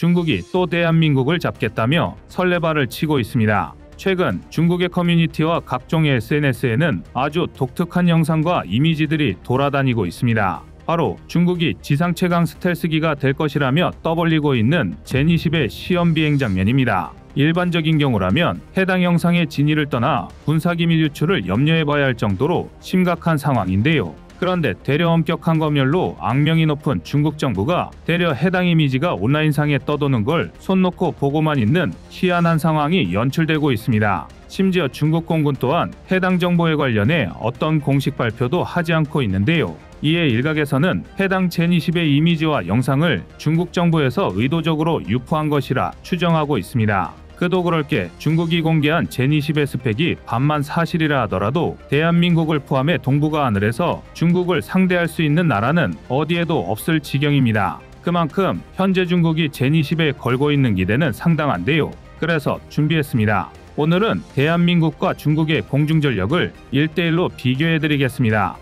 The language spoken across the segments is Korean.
중국이 또 대한민국을 잡겠다며 설레발을 치고 있습니다. 최근 중국의 커뮤니티와 각종 SNS에는 아주 독특한 영상과 이미지들이 돌아다니고 있습니다. 바로 중국이 지상 최강 스텔스기가 될 것이라며 떠벌리고 있는 젠20의 시험 비행 장면입니다. 일반적인 경우라면 해당 영상의 진위를 떠나 군사기밀 유출을 염려해봐야 할 정도로 심각한 상황인데요. 그런데 대려 엄격한 검열로 악명이 높은 중국 정부가 대려 해당 이미지가 온라인상에 떠도는 걸 손 놓고 보고만 있는 희한한 상황이 연출되고 있습니다. 심지어 중국 공군 또한 해당 정보에 관련해 어떤 공식 발표도 하지 않고 있는데요. 이에 일각에서는 해당 젠20의 이미지와 영상을 중국 정부에서 의도적으로 유포한 것이라 추정하고 있습니다. 그도 그럴 게 중국이 공개한 젠20의 스펙이 반만 사실이라 하더라도 대한민국을 포함해 동북아 하늘에서 중국을 상대할 수 있는 나라는 어디에도 없을 지경입니다. 그만큼 현재 중국이 젠20에 걸고 있는 기대는 상당한데요. 그래서 준비했습니다. 오늘은 대한민국과 중국의 공중전력을 1대1로 비교해드리겠습니다.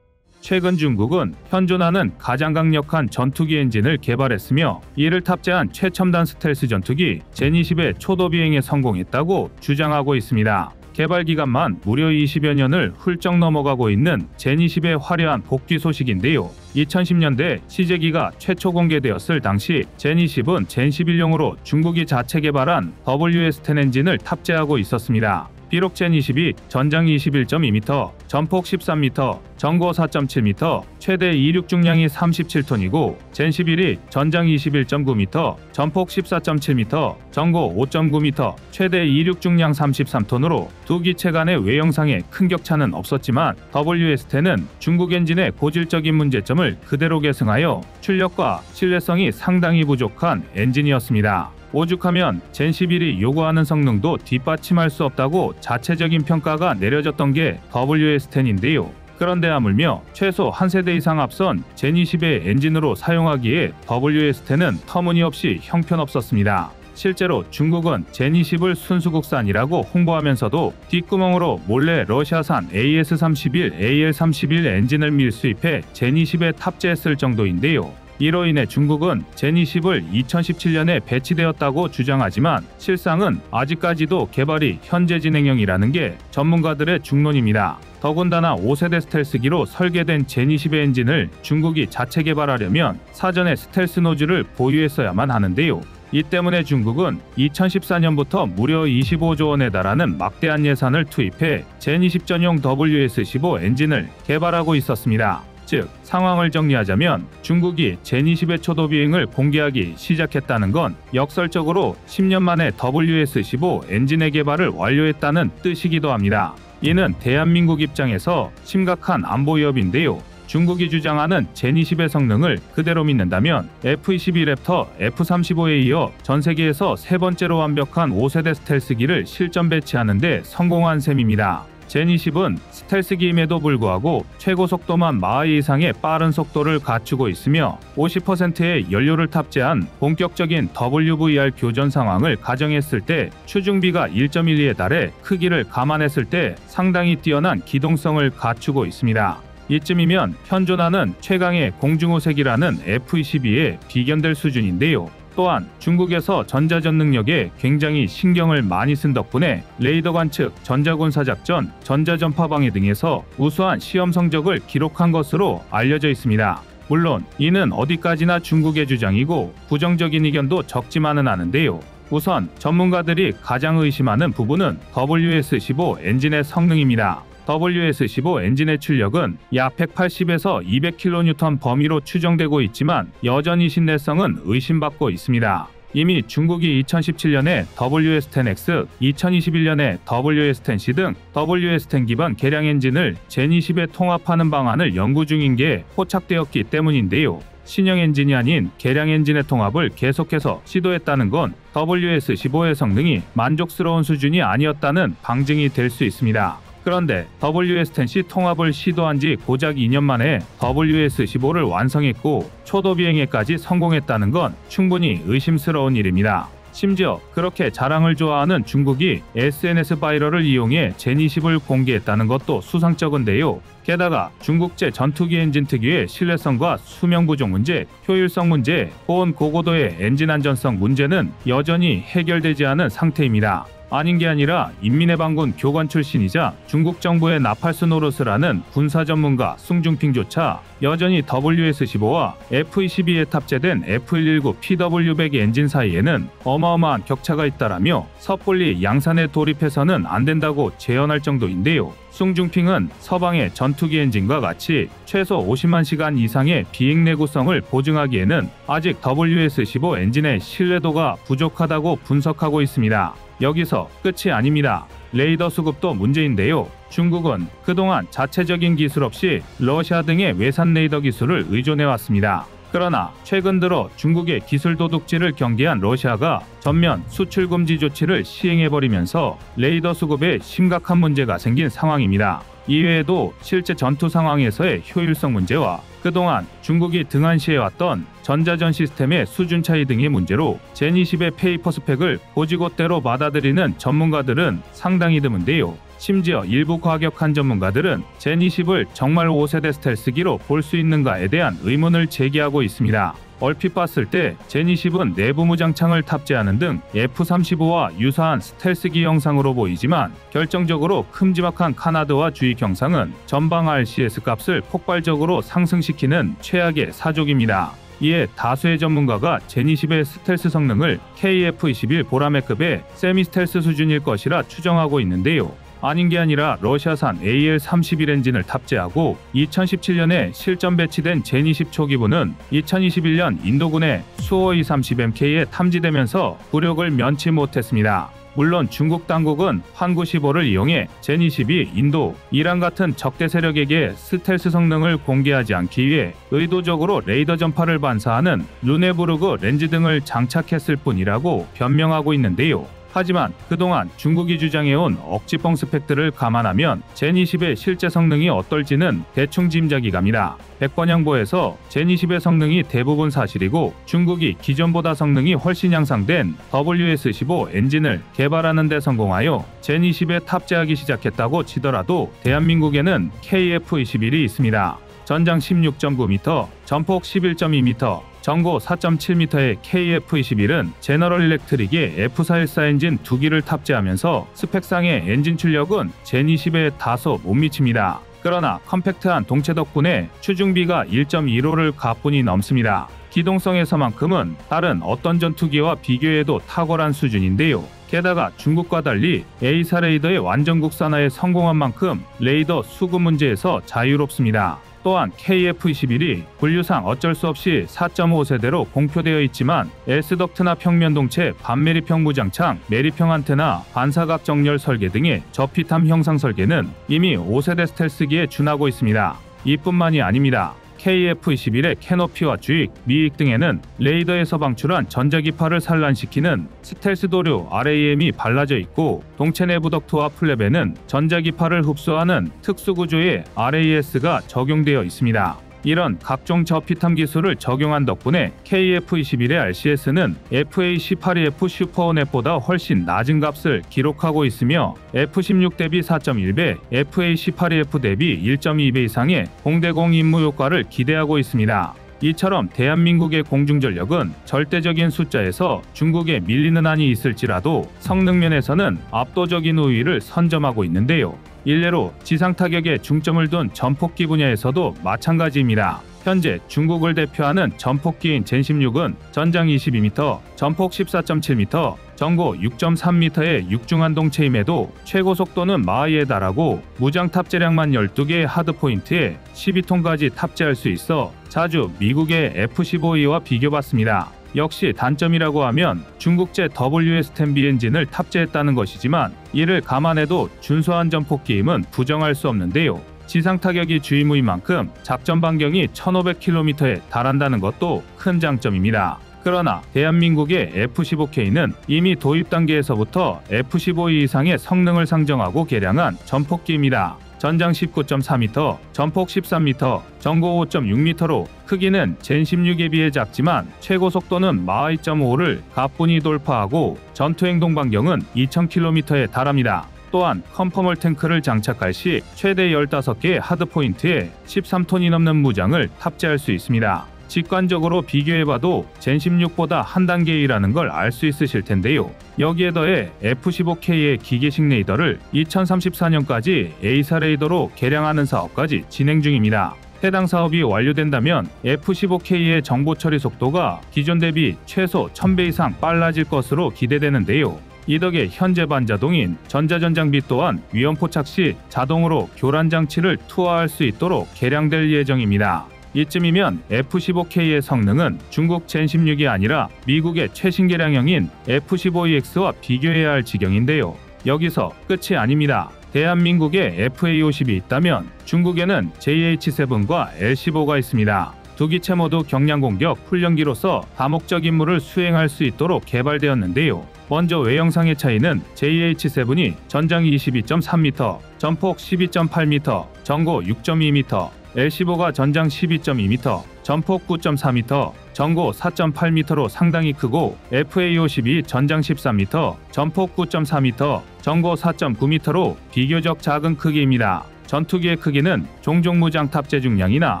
최근 중국은 현존하는 가장 강력한 전투기 엔진을 개발했으며 이를 탑재한 최첨단 스텔스 전투기 젠20의 초도 비행에 성공했다고 주장하고 있습니다. 개발 기간만 무려 20여 년을 훌쩍 넘어가고 있는 젠20의 화려한 복귀 소식인데요. 2010년대 시제기가 최초 공개되었을 당시 젠20은 젠11용으로 중국이 자체 개발한 WS-10 엔진을 탑재하고 있었습니다. 비록 젠20이 전장 21.2m, 전폭 13m, 전고 4.7m, 최대 이륙 중량이 37톤이고 젠11이 전장 21.9m, 전폭 14.7m, 전고 5.9m, 최대 이륙 중량 33톤으로 두 기체 간의 외형상에 큰 격차는 없었지만 WS-10은 중국 엔진의 고질적인 문제점을 그대로 계승하여 출력과 신뢰성이 상당히 부족한 엔진이었습니다. 오죽하면 젠11이 요구하는 성능도 뒷받침할 수 없다고 자체적인 평가가 내려졌던 게 WS-10인데요. 그런데 하물며 최소 한 세대 이상 앞선 젠20의 엔진으로 사용하기에 WS-10은 터무니없이 형편없었습니다. 실제로 중국은 젠20을 순수 국산이라고 홍보하면서도 뒷구멍으로 몰래 러시아산 AS-31, AL-31 엔진을 밀수입해 젠20에 탑재했을 정도인데요. 이로 인해 중국은 젠20을 2017년에 배치되었다고 주장하지만 실상은 아직까지도 개발이 현재 진행형이라는 게 전문가들의 중론입니다. 더군다나 5세대 스텔스기로 설계된 젠20의 엔진을 중국이 자체 개발하려면 사전에 스텔스 노즐을 보유했어야만 하는데요. 이 때문에 중국은 2014년부터 무려 25조 원에 달하는 막대한 예산을 투입해 젠20 전용 WS-15 엔진을 개발하고 있었습니다. 즉 상황을 정리하자면 중국이 젠20의 초도 비행을 공개하기 시작했다는 건 역설적으로 10년 만에 WS-15 엔진의 개발을 완료했다는 뜻이기도 합니다. 이는 대한민국 입장에서 심각한 안보 위협인데요. 중국이 주장하는 젠20의 성능을 그대로 믿는다면 F-22 랩터, F-35에 이어 전 세계에서 세 번째로 완벽한 5세대 스텔스기를 실전 배치하는 데 성공한 셈입니다. 젠20은 스텔스기임에도 불구하고 최고 속도만 마하 이상의 빠른 속도를 갖추고 있으며 50%의 연료를 탑재한 본격적인 WVR 교전 상황을 가정했을 때 추중비가 1.12에 달해 크기를 감안했을 때 상당히 뛰어난 기동성을 갖추고 있습니다. 이쯤이면 현존하는 최강의 공중호색이라는 F-22에 비견될 수준인데요. 또한 중국에서 전자전 능력에 굉장히 신경을 많이 쓴 덕분에 레이더 관측, 전자군사작전, 전자전파 방해 등에서 우수한 시험 성적을 기록한 것으로 알려져 있습니다. 물론 이는 어디까지나 중국의 주장이고 부정적인 의견도 적지만은 않은데요. 우선 전문가들이 가장 의심하는 부분은 WS-15 엔진의 성능입니다. WS-15 엔진의 출력은 약 180에서 200kN 범위로 추정되고 있지만 여전히 신뢰성은 의심받고 있습니다. 이미 중국이 2017년에 WS-10X, 2021년에 WS-10C 등 WS-10 기반 개량 엔진을 젠20에 통합하는 방안을 연구 중인 게 포착되었기 때문인데요. 신형 엔진이 아닌 개량 엔진의 통합을 계속해서 시도했다는 건 WS-15의 성능이 만족스러운 수준이 아니었다는 방증이 될 수 있습니다. 그런데 WS-10C 통합을 시도한 지 고작 2년 만에 WS-15를 완성했고 초도 비행에까지 성공했다는 건 충분히 의심스러운 일입니다. 심지어 그렇게 자랑을 좋아하는 중국이 SNS 바이럴을 이용해 제니10을 공개했다는 것도 수상쩍은데요. 게다가 중국제 전투기 엔진 특유의 신뢰성과 수명 부족 문제, 효율성 문제, 고온 고고도의 엔진 안전성 문제는 여전히 해결되지 않은 상태입니다. 아닌 게 아니라 인민의 방군 교관 출신이자 중국 정부의 나팔수 노릇을 하는 군사 전문가 숭중핑조차 여전히 WS-15와 F-22에 탑재된 F-119 PW100 엔진 사이에는 어마어마한 격차가 있다라며 섣불리 양산에 돌입해서는 안 된다고 제언할 정도인데요. 숭중핑은 서방의 전투기 엔진과 같이 최소 50만 시간 이상의 비행 내구성을 보증하기에는 아직 WS-15 엔진의 신뢰도가 부족하다고 분석하고 있습니다. 여기서 끝이 아닙니다. 레이더 수급도 문제인데요. 중국은 그동안 자체적인 기술 없이 러시아 등의 외산 레이더 기술을 의존해왔습니다. 그러나 최근 들어 중국의 기술 도둑질을 경계한 러시아가 전면 수출 금지 조치를 시행해버리면서 레이더 수급에 심각한 문제가 생긴 상황입니다. 이외에도 실제 전투 상황에서의 효율성 문제와 그동안 중국이 등한시해왔던 전자전 시스템의 수준 차이 등의 문제로 제니10의 페이퍼 스펙을 고지고대로 받아들이는 전문가들은 상당히 드문데요. 심지어 일부 과격한 전문가들은 제니10을 정말 5세대 스텔스기로 볼 수 있는가에 대한 의문을 제기하고 있습니다. 얼핏 봤을 때 제니10은 내부 무장창을 탑재하는 등 F-35와 유사한 스텔스기 형상으로 보이지만 결정적으로 큼지막한 카나드와 주익 형상은 전방 RCS 값을 폭발적으로 상승시키는 최악의 사족입니다. 이에 다수의 전문가가 제니10의 스텔스 성능을 KF-21 보라매급의 세미 스텔스 수준일 것이라 추정하고 있는데요. 아닌 게 아니라 러시아산 AL-31 엔진을 탑재하고 2017년에 실전 배치된 제니10 초기부는 2021년 인도군의 수호이 30MK에 탐지되면서 굴욕을 면치 못했습니다. 물론 중국 당국은 환구15를 이용해 제니10이 인도, 이란 같은 적대 세력에게 스텔스 성능을 공개하지 않기 위해 의도적으로 레이더 전파를 반사하는 루네부르그 렌즈 등을 장착했을 뿐이라고 변명하고 있는데요. 하지만 그동안 중국이 주장해온 억지뻥 스펙들을 감안하면 제니10의 실제 성능이 어떨지는 대충 짐작이 갑니다. 백번양보에서 제니10의 성능이 대부분 사실이고 중국이 기존보다 성능이 훨씬 향상된 WS-15 엔진을 개발하는 데 성공하여 제니10에 탑재하기 시작했다고 치더라도 대한민국에는 KF-21이 있습니다. 전장 16.9m, 전폭 11.2m, 전고 4.7m의 KF-21은 제너럴 일렉트릭의 F414 엔진 2기를 탑재하면서 스펙상의 엔진 출력은 제니10에 다소 못 미칩니다. 그러나 컴팩트한 동체 덕분에 추중비가 1.15를 가뿐히 넘습니다. 기동성에서만큼은 다른 어떤 전투기와 비교해도 탁월한 수준인데요. 게다가 중국과 달리 A사 레이더의 완전 국산화에 성공한 만큼 레이더 수급 문제에서 자유롭습니다. 또한 KF-21이 분류상 어쩔 수 없이 4.5세대로 공표되어 있지만 S덕트나 평면동체, 반매립형 무장창, 매립형 안테나, 반사각 정렬 설계 등의 저피탐 형상 설계는 이미 5세대 스텔스기에 준하고 있습니다. 이뿐만이 아닙니다. KF-21의 캐노피와 주익, 미익 등에는 레이더에서 방출한 전자기파를 산란시키는 스텔스 도료 RAM이 발라져 있고 동체 내부 덕트와 플랩에는 전자기파를 흡수하는 특수구조의 RAS가 적용되어 있습니다. 이런 각종 저피탐 기술을 적용한 덕분에 KF-21의 RCS는 FA-18EF 슈퍼호넷보다 훨씬 낮은 값을 기록하고 있으며 F-16 대비 4.1배, FA-18EF 대비 1.2배 이상의 공대공 임무 효과를 기대하고 있습니다. 이처럼 대한민국의 공중전력은 절대적인 숫자에서 중국에 밀리는 한이 있을지라도 성능 면에서는 압도적인 우위를 선점하고 있는데요. 일례로 지상 타격에 중점을 둔 전폭기 분야에서도 마찬가지입니다. 현재 중국을 대표하는 전폭기인 젠16은 전장 22m, 전폭 14.7m, 전고 6.3m의 육중한 동체임에도 최고 속도는 마하에 달하고 무장 탑재량만 12개의 하드포인트에 12톤까지 탑재할 수 있어 자주 미국의 F-15E와 비교받습니다. 역시 단점이라고 하면 중국제 WS-10B 엔진을 탑재했다는 것이지만 이를 감안해도 준수한 전폭기임은 부정할 수 없는데요. 지상 타격이 주의무인 만큼 작전 반경이 1500km에 달한다는 것도 큰 장점입니다. 그러나 대한민국의 F-15K는 이미 도입 단계에서부터 F-15E 이상의 성능을 상정하고 개량한 전폭기입니다. 전장 19.4m, 전폭 13m, 전고 5.6m로 크기는 젠 16에 비해 작지만 최고 속도는 마하 2.5를 가뿐히 돌파하고 전투 행동 반경은 2000km에 달합니다. 또한 컨퍼멀 탱크를 장착할 시 최대 15개의 하드포인트에 13톤이 넘는 무장을 탑재할 수 있습니다. 직관적으로 비교해봐도 젠 16보다 한 단계 이라는 걸 알 수 있으실 텐데요. 여기에 더해 F-15K의 기계식 레이더를 2034년까지 A사 레이더로 개량하는 사업까지 진행 중입니다. 해당 사업이 완료된다면 F-15K의 정보 처리 속도가 기존 대비 최소 1000배 이상 빨라질 것으로 기대되는데요. 이 덕에 현재 반자동인 전자전장비 또한 위험 포착 시 자동으로 교란 장치를 투하할 수 있도록 개량될 예정입니다. 이쯤이면 F-15K의 성능은 중국 젠 16이 아니라 미국의 최신 개량형인 F-15EX와 비교해야 할 지경인데요. 여기서 끝이 아닙니다. 대한민국에 FA-50이 있다면 중국에는 JH-7과 L-15가 있습니다. 두 기체 모두 경량공격 훈련기로서 다목적 임무를 수행할 수 있도록 개발되었는데요. 먼저 외형상의 차이는 JH-7이 전장 22.3m, 전폭 12.8m, 전고 6.2m, L-15가 전장 12.2m, 전폭 9.4m, 전고 4.8m로 상당히 크고 FA-50이 전장 13m, 전폭 9.4m, 전고 4.9m로 비교적 작은 크기입니다. 전투기의 크기는 종종 무장 탑재 중량이나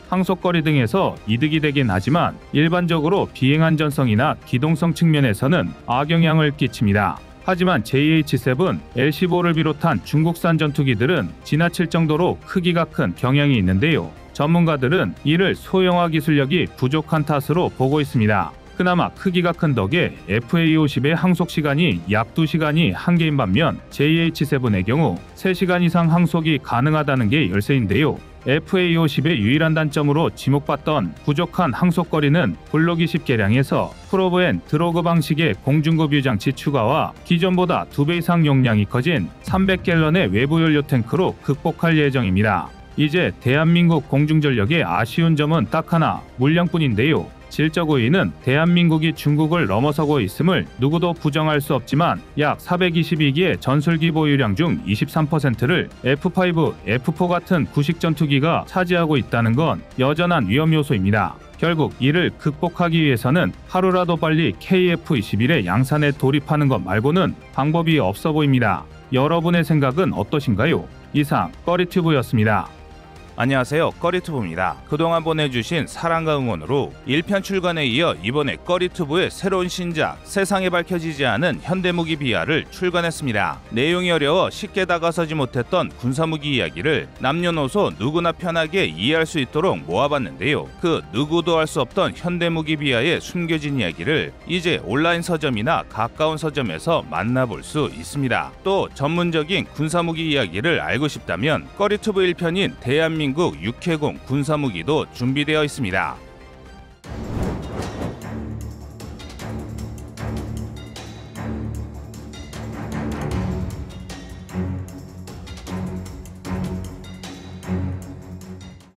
항속거리 등에서 이득이 되긴 하지만 일반적으로 비행 안전성이나 기동성 측면에서는 악영향을 끼칩니다. 하지만 JH-7, L-15를 비롯한 중국산 전투기들은 지나칠 정도로 크기가 큰 경향이 있는데요. 전문가들은 이를 소형화 기술력이 부족한 탓으로 보고 있습니다. 그나마 크기가 큰 덕에 FA-50의 항속 시간이 약 2시간이 한계인 반면 JH-7의 경우 3시간 이상 항속이 가능하다는 게 열쇠인데요. FA-50의 유일한 단점으로 지목받던 부족한 항속거리는 블록 20 개량에서 프로브 앤 드로그 방식의 공중급 유장치 추가와 기존보다 2배 이상 용량이 커진 300갤런의 외부 연료 탱크로 극복할 예정입니다. 이제 대한민국 공중전력의 아쉬운 점은 딱 하나, 물량뿐인데요. 질적 우위는 대한민국이 중국을 넘어서고 있음을 누구도 부정할 수 없지만 약 422기의 전술기 보유량 중 23%를 F5, F4 같은 구식 전투기가 차지하고 있다는 건 여전한 위험 요소입니다. 결국 이를 극복하기 위해서는 하루라도 빨리 KF-21의 양산에 돌입하는 것 말고는 방법이 없어 보입니다. 여러분의 생각은 어떠신가요? 이상 꺼리튜브였습니다. 안녕하세요, 꺼리튜브입니다. 그동안 보내주신 사랑과 응원으로 1편 출간에 이어 이번에 꺼리튜브의 새로운 신작 세상에 밝혀지지 않은 현대무기 비하를 출간했습니다. 내용이 어려워 쉽게 다가서지 못했던 군사무기 이야기를 남녀노소 누구나 편하게 이해할 수 있도록 모아봤는데요. 그 누구도 알 수 없던 현대무기 비하의 숨겨진 이야기를 이제 온라인 서점이나 가까운 서점에서 만나볼 수 있습니다. 또 전문적인 군사무기 이야기를 알고 싶다면 꺼리튜브 1편인 대한민국 육해공 군사무기도 준비되어 있습니다.